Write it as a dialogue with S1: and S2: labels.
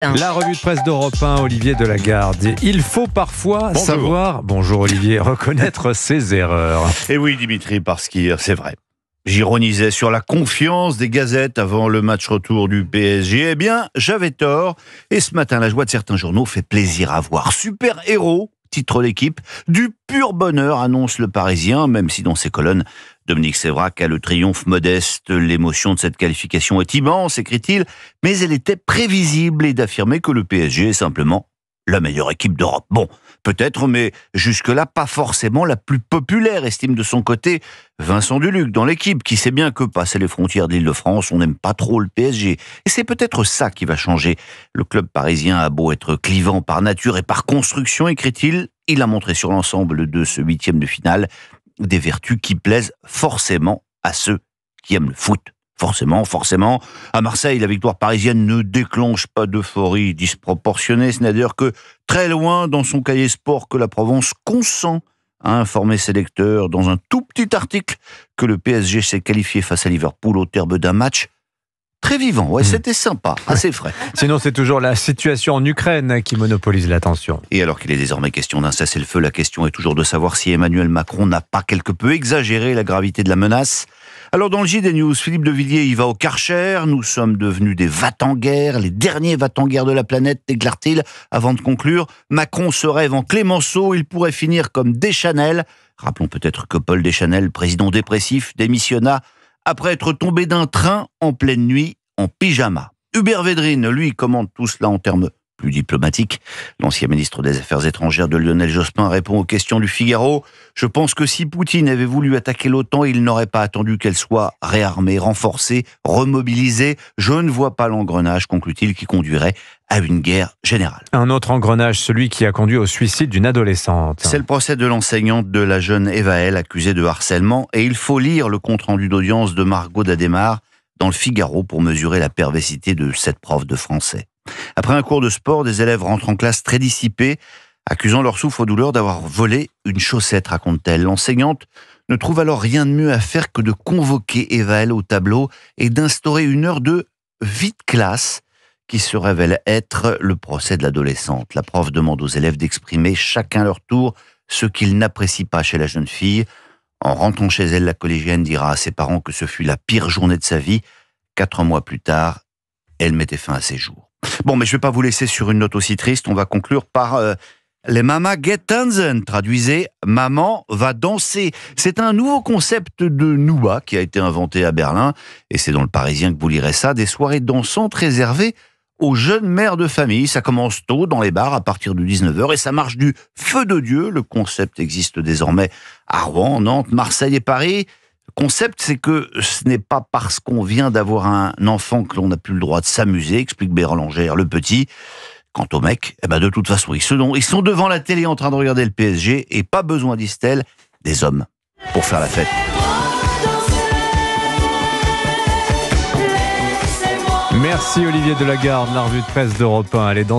S1: La revue de presse d'Europe 1, Olivier Delagarde. Il faut parfois savoir, bonjour Olivier, reconnaître ses erreurs.
S2: Et oui Dimitri, parce qu'hier, c'est vrai, j'ironisais sur la confiance des gazettes avant le match retour du PSG. Eh bien, j'avais tort. Et ce matin, la joie de certains journaux fait plaisir à voir. Super héros, titre l'équipe, du pur bonheur, annonce le Parisien, même si dans ses colonnes, Dominique Sévrac a le triomphe modeste. L'émotion de cette qualification est immense, écrit-il, mais elle était prévisible et d'affirmer que le PSG est simplement la meilleure équipe d'Europe. Bon, peut-être, mais jusque-là, pas forcément la plus populaire, estime de son côté Vincent Duluc dans l'équipe, qui sait bien que, passé les frontières de l'Île-de-France, on n'aime pas trop le PSG. Et c'est peut-être ça qui va changer. Le club parisien a beau être clivant par nature et par construction, écrit-il, il a montré sur l'ensemble de ce huitième de finale des vertus qui plaisent forcément à ceux qui aiment le foot. Forcément. À Marseille, la victoire parisienne ne déclenche pas d'euphorie disproportionnée. Ce n'est d'ailleurs que très loin dans son cahier sport que la Provence consent à informer ses lecteurs dans un tout petit article que le PSG s'est qualifié face à Liverpool au terme d'un match très vivant. Ouais, c'était sympa, assez frais.
S1: Sinon, c'est toujours la situation en Ukraine qui monopolise l'attention.
S2: Et alors qu'il est désormais question d'un cessez-le-feu, la question est toujours de savoir si Emmanuel Macron n'a pas quelque peu exagéré la gravité de la menace. Alors dans le JD News, Philippe de Villiers y va au Karcher. Nous sommes devenus des va-t-en-guerre, les derniers va-t-en-guerre de la planète, déclare-t-il. Avant de conclure, Macron se rêve en Clémenceau, il pourrait finir comme Deschanel. Rappelons peut-être que Paul Deschanel, président dépressif, démissionna après être tombé d'un train en pleine nuit en pyjama. Hubert Védrine, lui, commande tout cela en termes plus diplomatiques. L'ancien ministre des Affaires étrangères de Lionel Jospin répond aux questions du Figaro. « Je pense que si Poutine avait voulu attaquer l'OTAN, il n'aurait pas attendu qu'elle soit réarmée, renforcée, remobilisée. Je ne vois pas l'engrenage, conclut-il, qui conduirait à une guerre générale. »
S1: Un autre engrenage, celui qui a conduit au suicide d'une adolescente.
S2: C'est le procès de l'enseignante de la jeune Eva L, accusée de harcèlement. Et il faut lire le compte-rendu d'audience de Margot Dademar dans le Figaro pour mesurer la perversité de cette prof de français. Après un cours de sport, des élèves rentrent en classe très dissipés, accusant leur souffre-douleur d'avoir volé une chaussette, raconte-t-elle. L'enseignante ne trouve alors rien de mieux à faire que de convoquer Eva L au tableau et d'instaurer une heure de vie de classe qui se révèle être le procès de l'adolescente. La prof demande aux élèves d'exprimer chacun leur tour ce qu'ils n'apprécient pas chez la jeune fille. En rentrant chez elle, la collégienne dira à ses parents que ce fut la pire journée de sa vie. 4 mois plus tard, elle mettait fin à ses jours. Bon, mais je ne vais pas vous laisser sur une note aussi triste. On va conclure par les Mama Get Tanzen, traduisez Maman va danser. C'est un nouveau concept de Nouba qui a été inventé à Berlin. Et c'est dans le Parisien que vous lirez ça. Des soirées dansantes réservées aux jeunes mères de famille. Ça commence tôt dans les bars à partir de 19h et ça marche du feu de Dieu. Le concept existe désormais à Rouen, Nantes, Marseille et Paris. Le concept, c'est que ce n'est pas parce qu'on vient d'avoir un enfant que l'on n'a plus le droit de s'amuser, explique Bérangère le petit. Quant aux mecs, de toute façon, ils sont devant la télé en train de regarder le PSG et pas besoin, disent-elles, des hommes pour faire la fête.
S1: Merci Olivier Delagarde, la revue de presse d'Europe 1. Elle est dans